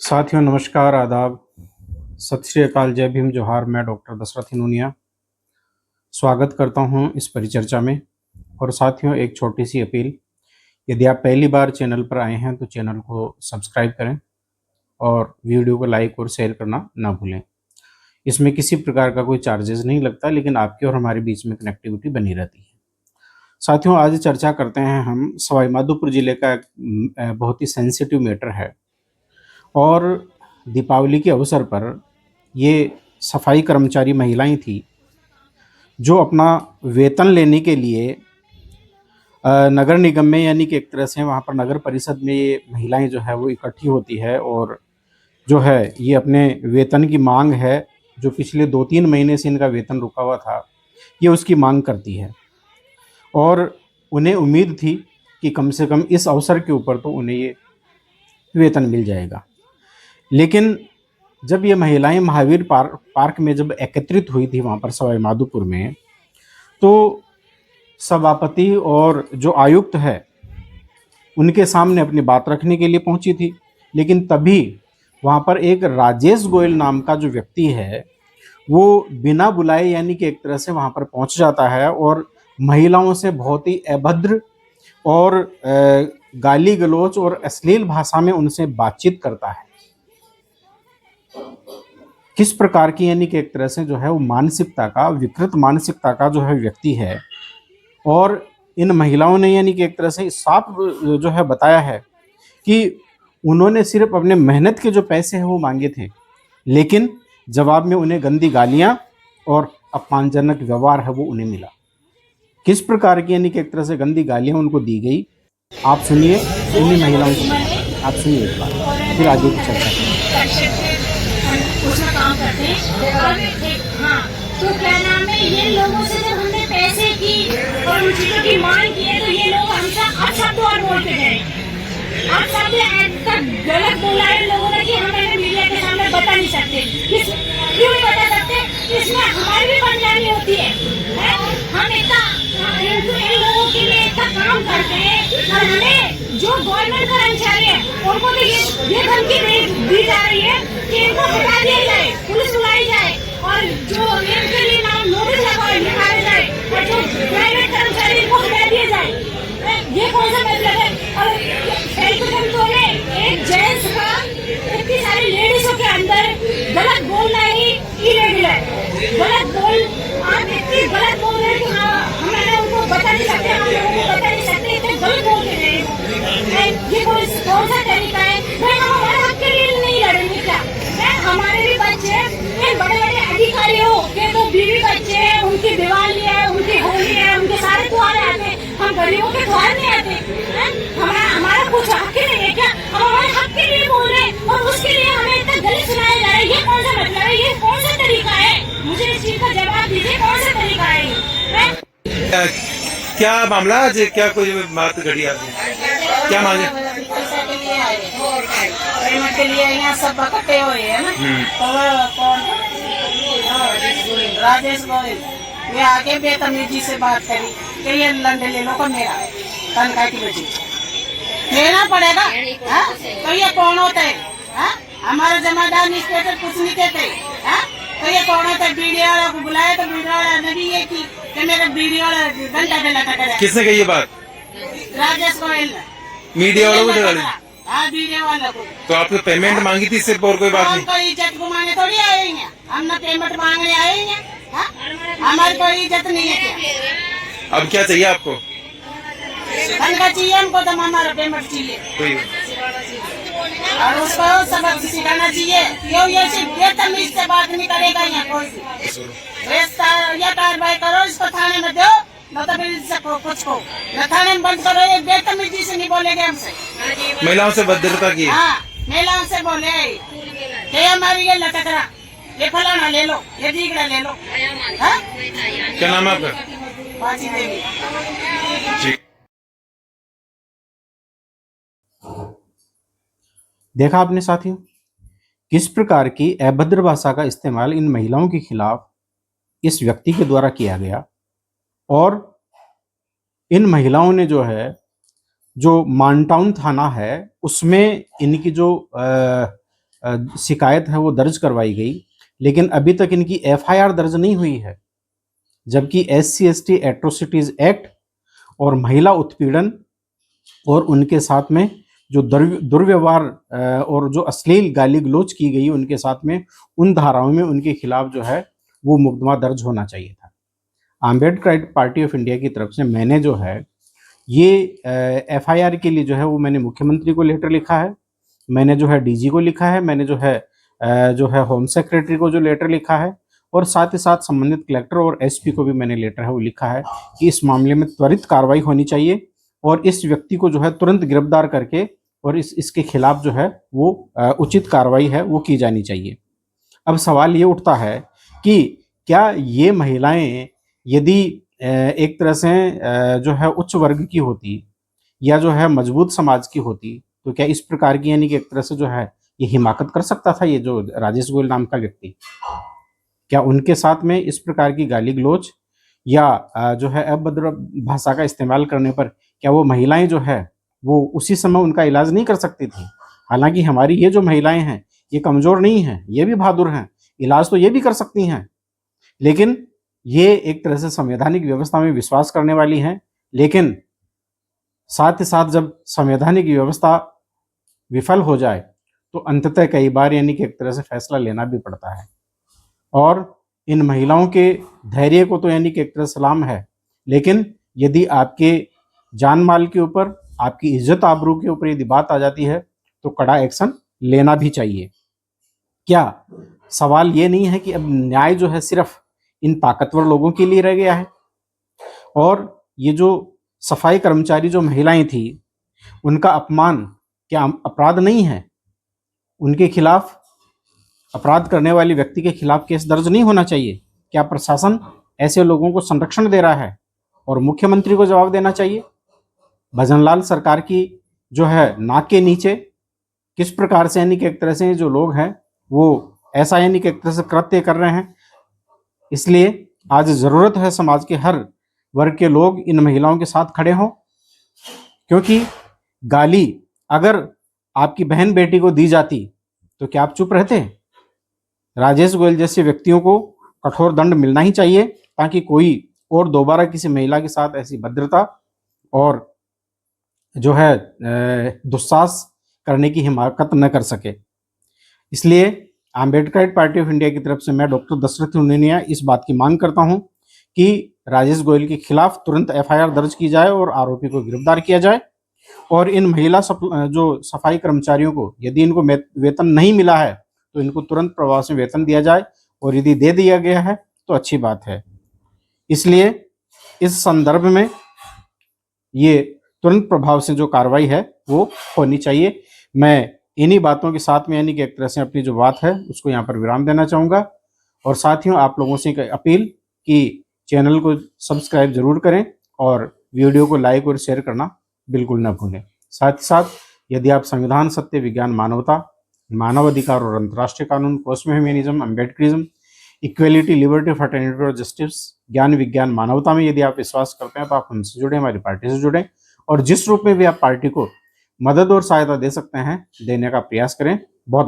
साथियों नमस्कार, आदाब, सत श्री अकाल, जय भीम, जोहार। मैं डॉक्टर दशरथ हिनोनिया स्वागत करता हूं इस परिचर्चा में। और साथियों, एक छोटी सी अपील, यदि आप पहली बार चैनल पर आए हैं तो चैनल को सब्सक्राइब करें और वीडियो को लाइक और शेयर करना ना भूलें। इसमें किसी प्रकार का कोई चार्जेस नहीं लगता, लेकिन आपके और हमारे बीच में कनेक्टिविटी बनी रहती है। साथियों, आज चर्चा करते हैं हम सवाई माधोपुर जिले का एक बहुत ही सेंसिटिव मैटर है। और दीपावली के अवसर पर ये सफाई कर्मचारी महिलाएं थी जो अपना वेतन लेने के लिए नगर निगम में, यानी कि एक तरह से वहाँ पर नगर परिषद में ये महिलाएं जो है वो इकट्ठी होती है और जो है ये अपने वेतन की मांग है, जो पिछले 2-3 महीने से इनका वेतन रुका हुआ था, ये उसकी मांग करती है। और उन्हें उम्मीद थी कि कम से कम इस अवसर के ऊपर तो उन्हें ये वेतन मिल जाएगा। लेकिन जब ये महिलाएं महावीर पार्क में जब एकत्रित हुई थी वहाँ पर सवाई माधोपुर में, तो सभापति और जो आयुक्त है उनके सामने अपनी बात रखने के लिए पहुंची थी। लेकिन तभी वहाँ पर एक राजेश गोयल नाम का जो व्यक्ति है वो बिना बुलाए, यानी कि एक तरह से वहाँ पर पहुंच जाता है और महिलाओं से बहुत ही अभद्र और गाली गलौज और अश्लील भाषा में उनसे बातचीत करता है। किस प्रकार की, यानी कि एक तरह से जो है वो मानसिकता का, विकृत मानसिकता का जो है व्यक्ति है। और इन महिलाओं ने यानी कि एक तरह से साफ जो है बताया है कि उन्होंने सिर्फ अपने मेहनत के जो पैसे हैं वो मांगे थे, लेकिन जवाब में उन्हें गंदी गालियां और अपमानजनक व्यवहार है वो उन्हें मिला। किस प्रकार की, यानी कि एक तरह से गंदी गालियां उनको दी गई, आप सुनिए इन्हीं महिलाओं को, आप सुनिए एक बार, फिर आगे की चर्चा करें। उसमें काम करते हैं और हाँ, तो क्या नाम है, ये लोगों से जब हमने पैसे की और उन चीजों की मांग की है तो ये लोग हमसे अब शब्द और बोलते गए। अब शब्द तक गलत बोला है लोगों ने कि हम मीडिया के सामने बता नहीं सकते। क्यों नहीं बता सकते? इसमें हमारी भी बदनामी होती है। हम इतना इन लोगों के लिए इतना काम करते हैं और हमें जो गवर्नमेंट कर्मचारी है उनको तो ये धमकी दी जा रही है कि इनको हटा दिया जाए, पुलिस बुलाई जाए और जो इनके लिए नाम नोटिस निकाले जाए और जो प्राइवेट कर्मचारी इनको हटा दिया जाए। ये कौन सा मतलब है? और एक जेंट्स का इतनी सारी लेडीजों के अंदर गलत बोलना ही इरेगुलर, गलत बोल, आप इतनी गलत बोल रहे हैं कि हमें उनको बता नहीं सकते, हम लोगों को बता नहीं सकते, इतने गलत बोलते हैं। ये कौन सा तरीका है? भाई हम हमारे हक के लिए नहीं लड़ेंगे क्या? हमारे भी बच्चे, बड़े बड़े अधिकारियों के तो बीवी बच्चे हैं, उनकी दिवाली है, उनकी होली है, उनके सारे त्योहार आते हैं, हम गरीबों के त्योहार नहीं आते। हमारा कुछ हक ही नहीं है क्या? हम हमारे हक के लिए बोल रहे हैं और उसके लिए हमें इतना गलत सुनाया जा रहा है। ये कौन सा मतलब है? ये कौन सा तरीका है? मुझे इस चीज का जवाब दीजिए, कौन सा तरीका है? क्या मामला आज, क्या कोई बात घड़ी आपने क्या मांगे? पेमेंट के लिए यहाँ सब इकट्ठे हुए हैं ना, तो कौन राजेश गोयल ये आगे बेतमीजी से बात करी कि ये लंडे ले लो को मेरा तनख्वाह की वजह लेना पड़ेगा। तो ये कौन होता है? हमारा जमादार इंस्पेक्टर कुछ नहीं कहते। तो ये कौन होता है? वीडियो वाला को बुलाया तो वीडियो वाला ने भी ये की मेरे वीडियो वाला घंटा पे लगा कर। किसने कही ये बात? राजेश गोयल मीडिया वालों को डाली? हाँ, वीडियो वालों को। तो आपने पेमेंट मांगी थी, सिर्फ और कोई बात नहीं? कोई इज्जत घुमाने थोड़ी आए हैं, हम ना पेमेंट मांगने आए हैं। हमारी कोई इज्जत नहीं है क्या? अब क्या चाहिए आपको? तनख्वाह चाहिए हमको, तो हमारा पेमेंट चाहिए कोई और उसको सबक सिखाना चाहिए। क्यों ये तमीज से बात नहीं करेगा यहाँ कोई? या कार्रवाई करो, इसको थाने में दो, न तो फिर कुछ को न थाने में बंद करो। ये बेतमीजी से नहीं बोलेंगे हमसे। महिलाओं से भद्रता की? हाँ, महिलाओं से बोले ये हमारी ये लटक रहा, ये फलाना ले लो, ये दीगड़ा ले लो। क्या नाम है आपका? बाजी देवी। ठीक। देखा आपने साथियों, किस प्रकार की अभद्र भाषा का इस्तेमाल इन महिलाओं के खिलाफ इस व्यक्ति के द्वारा किया गया। और इन महिलाओं ने जो है, जो मानटाउन थाना है उसमें इनकी जो शिकायत है वो दर्ज करवाई गई, लेकिन अभी तक इनकी एफआईआर दर्ज नहीं हुई है। जबकि SC/ST एट्रोसिटीज एक्ट और महिला उत्पीड़न और उनके साथ में जो दुर्व्यवहार और जो अश्लील गाली गलौज की गई उनके साथ में, उन धाराओं में उनके खिलाफ जो है वो मुकदमा दर्ज होना चाहिए था। आम्बेडकर पार्टी ऑफ इंडिया की तरफ से मैंने जो है ये एफआईआर के लिए जो है वो मैंने मुख्यमंत्री को लेटर लिखा है, मैंने जो है DG को लिखा है, मैंने जो है होम सेक्रेटरी को जो लेटर लिखा है, और साथ ही साथ संबंधित कलेक्टर और SP को भी मैंने लेटर है वो लिखा है कि इस मामले में त्वरित कार्रवाई होनी चाहिए और इस व्यक्ति को जो है तुरंत गिरफ्तार करके और इसके खिलाफ जो है वो उचित कार्रवाई है वो की जानी चाहिए। अब सवाल ये उठता है कि क्या ये महिलाएं यदि एक तरह से जो है उच्च वर्ग की होती या जो है मजबूत समाज की होती, तो क्या इस प्रकार की यानी कि एक तरह से जो है ये हिमाकत कर सकता था ये जो राजेश गोयल नाम का व्यक्ति? क्या उनके साथ में इस प्रकार की गाली गलौज या जो है अभद्र भाषा का इस्तेमाल करने पर क्या वो महिलाएं जो है वो उसी समय उनका इलाज नहीं कर सकती थी? हालांकि हमारी ये जो महिलाएं हैं ये कमजोर नहीं हैं, ये भी बहादुर हैं, इलाज तो ये भी कर सकती हैं, लेकिन ये एक तरह से संवैधानिक व्यवस्था में विश्वास करने वाली हैं। लेकिन साथ ही साथ जब संवैधानिक व्यवस्था विफल हो जाए तो अंततः कई बार यानी कि एक तरह से फैसला लेना भी पड़ता है। और इन महिलाओं के धैर्य को तो यानी कि एक तरह सलाम है, लेकिन यदि आपके जान माल के ऊपर, आपकी इज्जत आबरू के ऊपर यदि बात आ जाती है तो कड़ा एक्शन लेना भी चाहिए। क्या सवाल ये नहीं है कि अब न्याय जो है सिर्फ इन ताकतवर लोगों के लिए रह गया है? और ये जो सफाई कर्मचारी जो महिलाएं थी उनका अपमान क्या अपराध नहीं है? उनके खिलाफ, अपराध करने वाले व्यक्ति के खिलाफ केस दर्ज नहीं होना चाहिए? क्या प्रशासन ऐसे लोगों को संरक्षण दे रहा है? और मुख्यमंत्री को जवाब देना चाहिए। भजनलाल सरकार की जो है नाक के नीचे किस प्रकार से यानी कि एक तरह से जो लोग हैं वो ऐसा यानी कि एक तरह से कृत्य कर रहे हैं। इसलिए आज जरूरत है समाज के हर वर्ग के लोग इन महिलाओं के साथ खड़े हों, क्योंकि गाली अगर आपकी बहन बेटी को दी जाती तो क्या आप चुप रहते? राजेश गोयल जैसे व्यक्तियों को कठोर दंड मिलना ही चाहिए ताकि कोई और दोबारा किसी महिला के साथ ऐसी भद्रता और जो है दुस्साहस करने की हिमाकत न कर सके। इसलिए आम्बेडकर पार्टी ऑफ इंडिया की तरफ से मैं डॉक्टर दशरथ हुंडेनिया इस बात की मांग करता हूं कि राजेश गोयल के खिलाफ तुरंत FIR दर्ज की जाए और आरोपी को गिरफ्तार किया जाए। और इन महिला जो सफाई कर्मचारियों को यदि इनको वेतन नहीं मिला है तो इनको तुरंत प्रभाव से वेतन दिया जाए, और यदि दे दिया गया है तो अच्छी बात है। इसलिए इस संदर्भ में ये तुरंत प्रभाव से जो कार्रवाई है वो होनी चाहिए। मैं इन्हीं बातों के साथ में यानी कि एक तरह से अपनी जो बात है उसको यहाँ पर विराम देना चाहूँगा, और साथियों आप लोगों से एक अपील कि चैनल को सब्सक्राइब जरूर करें और वीडियो को लाइक और शेयर करना बिल्कुल न भूलें। साथ ही साथ यदि आप संविधान, सत्य, विज्ञान, मानवता, मानव अधिकार और अंतर्राष्ट्रीय कानून, cosmo humanism, Ambedkarism, equality, liberty, fraternity और जस्टिस, ज्ञान, विज्ञान, मानवता में यदि आप विश्वास करते हैं तो आप हमसे जुड़े, हमारी पार्टी से जुड़ें, और जिस रूप में भी आप पार्टी को मदद और सहायता दे सकते हैं देने का प्रयास करें। बहुत